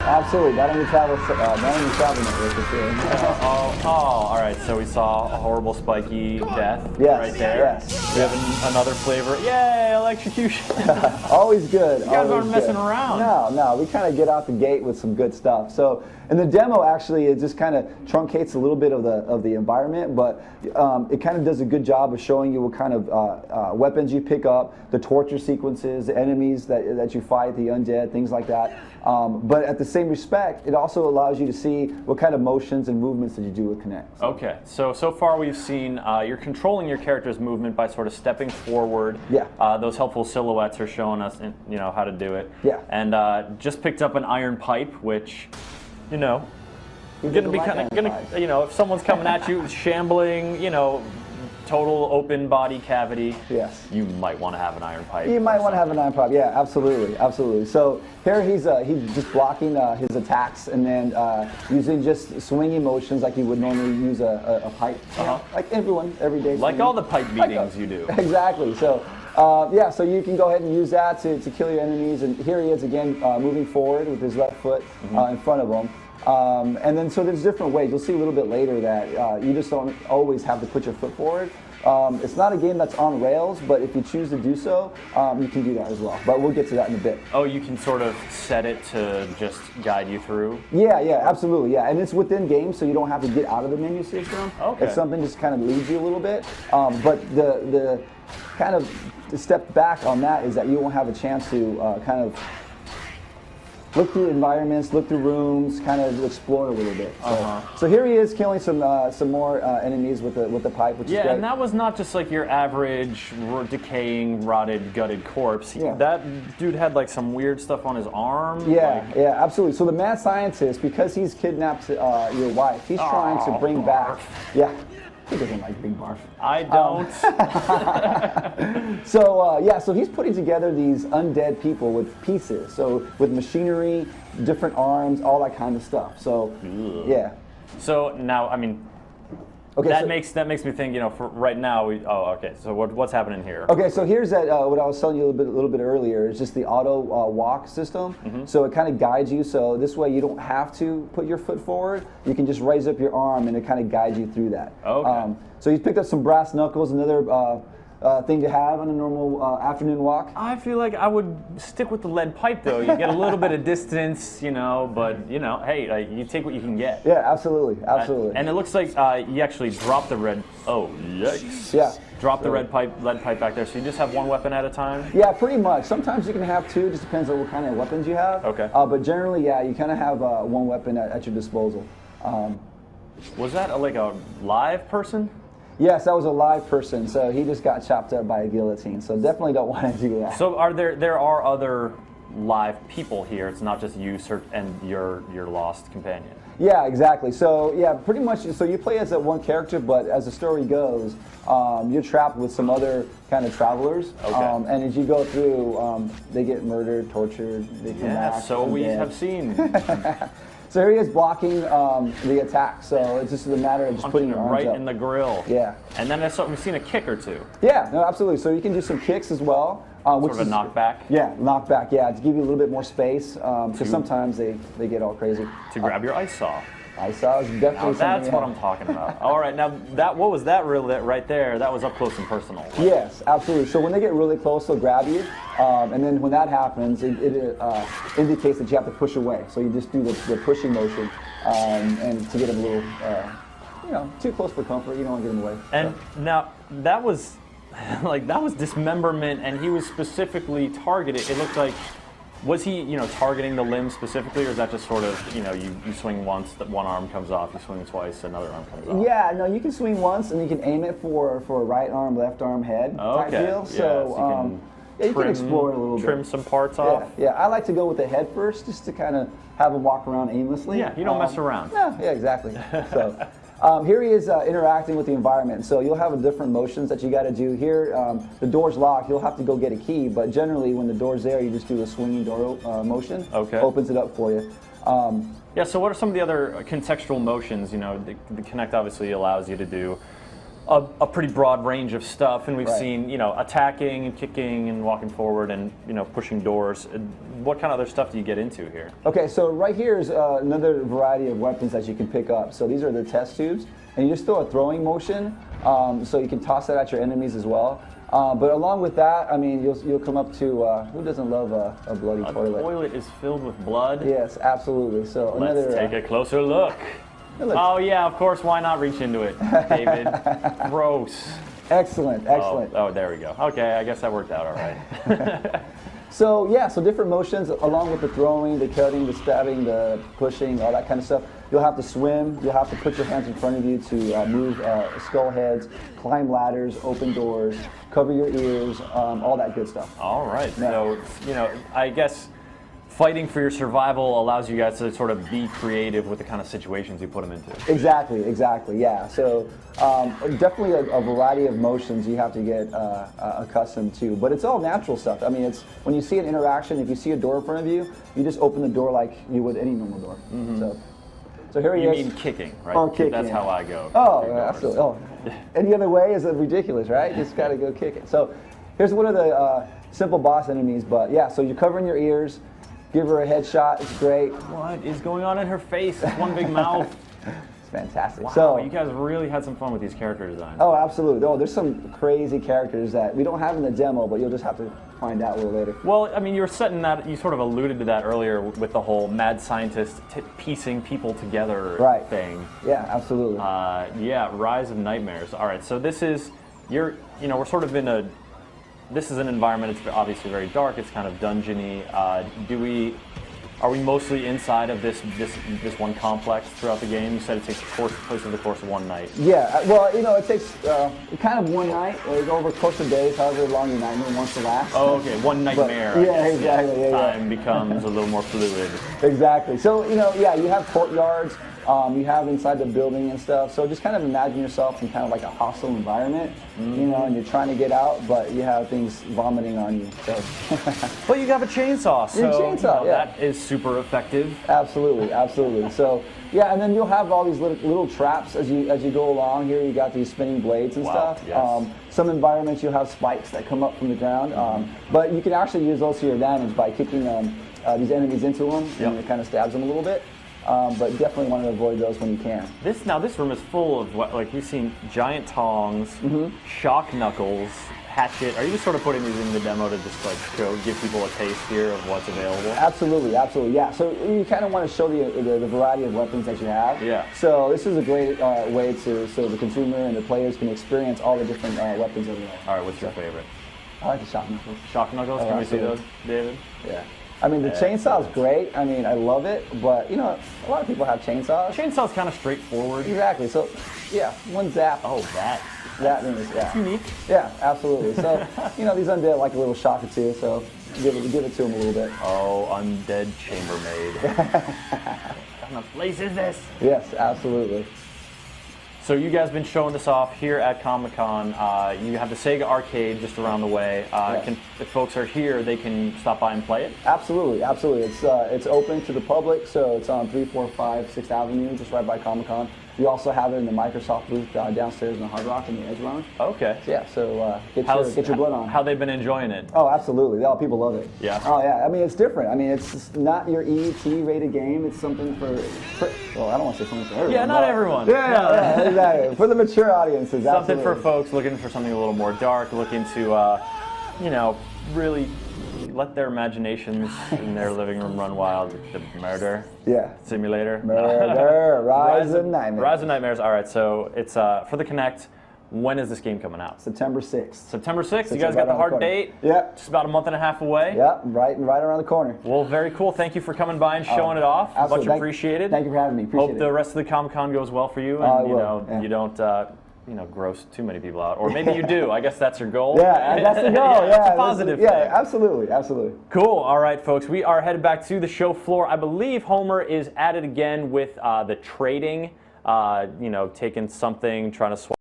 Absolutely, not only travel network for sure. All right. So we saw a horrible spiky death Yes, right there. yes. We have another flavor. Yay, electrocution! Always good. You guys aren't messing around. No, we kind of get out the gate with some good stuff. So in the demo, actually, it just kind of truncates a little bit of the environment, but it kind of does a good job of showing you what kind of weapons you pick up, the torture sequences, the enemies that you fight, the undead, things like that. But at the same respect, it also allows you to see what kind of motions and movements that you do with Kinect. Okay, so far we've seen you're controlling your character's movement by sort of stepping forward. Yeah. Those helpful silhouettes are showing us, how to do it. Yeah. And just picked up an iron pipe, which, gonna be if someone's coming at you, shambling, total open body cavity. Yes. You might want to have an iron pipe. You might want to have an iron pipe. Yeah, absolutely. So here he's just blocking his attacks and then using just swinging motions like you would normally use a pipe. Like everyone, every day. Like all the pipe beatings you do. Exactly. So so you can go ahead and use that to kill your enemies. And here he is again moving forward with his left foot in front of him. And then so there's different ways. You'll see a little bit later that you just don't always have to put your foot forward. It's not a game that's on rails, but if you choose to do so, you can do that as well. But we'll get to that in a bit. Oh, you can sort of set it to just guide you through? Yeah, absolutely, yeah. And it's within game, so you don't have to get out of the menu system. Okay. It's something just kind of leads you a little bit. But the kind of step back on that is that you won't have a chance to kind of look through environments, look through rooms, kind of explore a little bit. So here he is killing some more enemies with the pipe, which is great. Yeah, and that was not just like your average decaying, rotted, gutted corpse. Yeah. That dude had like some weird stuff on his arm. Yeah, absolutely. So the mad scientist, because he's kidnapped your wife, he's trying to bring back. Yeah. He doesn't like big barf. I don't. So he's putting together these undead people with pieces. So with machinery, different arms, all that kind of stuff. So yeah. So now, I mean, okay, that makes me think. For right now, okay. So what's happening here? Okay, so here's that. What I was telling you a little bit earlier is just the auto walk system. So it kind of guides you. So this way you don't have to put your foot forward. You can just raise up your arm, and it kind of guides you through that. Okay. So he's picked up some brass knuckles, another thing to have on a normal afternoon walk. I feel like I would stick with the lead pipe though. You get a little bit of distance, but hey, you take what you can get. Yeah, absolutely. And it looks like you actually dropped the red. Oh, yikes! Yeah. Drop the lead pipe back there. So you just have one weapon at a time. Yeah, pretty much. Sometimes you can have two. Just depends on what kind of weapons you have. Okay. But generally, yeah, you kind of have one weapon at your disposal. Was that like a live person? Yes, that was a live person, so he just got chopped up by a guillotine. So definitely don't want to do that. So there are other live people here. It's not just you and your lost companion. Yeah, exactly. So yeah, pretty much. So you play as that one character, but as the story goes, you're trapped with some other kind of travelers. Okay. And as you go through, they get murdered, tortured. They come back. So we dead. have seen. So here he is blocking the attack. So it's just a matter of just putting your arms right up. in the grill. Yeah. And then we've seen a kick or two. Yeah, no, absolutely. So you can do some kicks as well. Sort of a knockback. Yeah, knockback. Yeah, to give you a little bit more space. Because sometimes they get all crazy. To grab your ice saw. Ice saw is definitely something. That's what I'm talking about. All right, now what was that right there? That was up close and personal. Right? Yes, absolutely. So when they get really close, they'll grab you, and then when that happens, it indicates that you have to push away. So you just do the pushing motion, and to get them a little, too close for comfort. You don't want to get them away. And now that was dismemberment, and he was specifically targeted. It looked like. Was he, targeting the limb specifically, or is that just sort of, you swing once, that one arm comes off, you swing twice, another arm comes off? Yeah, no, you can swing once, and you can aim it for a right arm, left arm, head type deal. So, you can explore it a little bit. Trim some parts off? Yeah, I like to go with the head first, just to kind of have them walk around aimlessly. Yeah, you don't mess around. No, yeah, exactly. So. Here he is interacting with the environment. So you'll have different motions that you got to do. Here, the door's locked. You'll have to go get a key. But generally, when the door's there, you just do a swinging door motion. Okay. Opens it up for you. Yeah, so what are some of the other contextual motions? The Kinect obviously allows you to do a pretty broad range of stuff, and we've Right. seen, you know, attacking and kicking and walking forward and, you know, pushing doors. What kind of other stuff do you get into here? Okay, so right here is another variety of weapons that you can pick up. So these are the test tubes, and you just throw a throwing motion, so you can toss that at your enemies as well. But along with that, I mean, you'll come up to who doesn't love a bloody The toilet? toilet is filled with blood. Yes, absolutely. So Let's another. take a closer look. Look. Oh yeah, of course. Why not reach into it, David? Gross. Excellent, excellent. Oh, there we go. Okay, I guess that worked out all right. So yeah, so different motions along with the throwing, the cutting, the stabbing, the pushing, all that kind of stuff. You'll have to swim. You'll have to put your hands in front of you to move skull heads, climb ladders, open doors, cover your ears, all that good stuff. All right. Yeah. So, you know, I guess fighting for your survival allows you guys to sort of be creative with the kind of situations you put them into. Exactly, exactly, yeah. So definitely a variety of motions you have to get accustomed to, but it's all natural stuff. I mean, it's when you see an interaction, if you see a door in front of you, you just open the door like you would any normal door. So here he You is. mean kicking, right? Oh, kicking. That's how I go. Oh, Through yeah, doors. absolutely. Oh, any other way is ridiculous, right? Just got to go kick it. So here's one of the simple boss enemies, but yeah, so you're covering your ears, give her a headshot, it's great. What is going on in her face? It's one big mouth. It's fantastic. Wow, So, you guys really had some fun with these character designs. oh, absolutely. Oh, there's some crazy characters that we don't have in the demo, but you'll just have to find out a little later. Well, I mean, you were setting that, you sort of alluded to that earlier with the whole mad scientist piecing people together Right. thing. Yeah, absolutely. Yeah, Rise of Nightmares. All right, so this is, we're sort of in a, this is an environment, it's obviously very dark, it's kind of dungeony. Are we mostly inside of this one complex throughout the game? You said it takes place over the course of one night. Yeah, well, it takes kind of one night, or over the course of days, however long your nightmare wants to last. Oh, okay, one nightmare. I yeah, guess. exactly, yeah, Time becomes a little more fluid. Exactly. So, yeah, you have courtyards, you have inside the building and stuff. So just kind of imagine yourself in kind of like a hostile environment, and you're trying to get out, but you have things vomiting on you. So. But you have a chainsaw, so chainsaw, yeah. that is super effective. Absolutely, absolutely. So yeah, and then you'll have all these little traps as you go along. Here you got these spinning blades and Wow, stuff. yes. Some environments you'll have spikes that come up from the ground, but you can actually use those to your advantage by kicking these enemies into them, and it kind of stabs them a little bit. But definitely want to avoid those when you can. This room is full of we've seen giant tongs, shock knuckles, hatchet. Are you just sort of putting these in the demo to just give people a taste here of what's available? Absolutely, absolutely, yeah. So you kind of want to show the variety of weapons that you have. Yeah. So this is a great way so the consumer and the players can experience all the different weapons that we have. All right, what's your favorite? I like the shock knuckles. Shock knuckles. Oh, Can we see absolutely. those, David? Yeah. I mean, the chainsaw is great. I mean, I love it, but a lot of people have chainsaws. Chainsaw's kind of straightforward. Exactly. So, yeah, one zap. Oh, That means yeah. unique. Yeah, absolutely. So, these undead like a little shock or two. So, give it to them a little bit. Oh, undead chambermaid. What kind of place is this? Yes, absolutely. So you guys been showing this off here at Comic-Con. You have the Sega Arcade just around the way. Yes. If folks are here, they can stop by and play it? Absolutely, absolutely. It's open to the public, so it's on 345 6th Avenue, just right by Comic-Con. We also have it in the Microsoft booth downstairs in the Hard Rock in the Edge Lounge. Okay. So, yeah, so get your blood on. How they've been enjoying it? Oh, absolutely. People love it. Yeah. Oh, yeah. I mean, it's different. I mean, it's not your ET rated game. It's something for well, I don't want to say something for everyone. Yeah, not but- everyone. Yeah, exactly. For the mature audiences, Something for absolutely. folks looking for something a little more dark, looking to, really let their imaginations in their living room run wild with the murder Yeah. simulator. Murder, Rise of Nightmares. Rise of Nightmares. All right, so it's for the Kinect. When is this game coming out? September 6th. September 6th. You It's guys right got the around hard corner. date. Yep. Just about a month and a half away. Yep, right around the corner. Well, very cool. Thank you for coming by and showing it off. Absolutely. Much appreciated. Thank you for having me. Appreciate Hope it. the rest of the Comic-Con goes well for you, and I will, yeah. you don't gross too many people out, or maybe you do. I guess that's your goal. Yeah, that's the goal. It's a positive Yeah, thing. absolutely, absolutely. Cool. All right, folks. We are headed back to the show floor. I believe Homer is at it again with the trading. Taking something, trying to swap.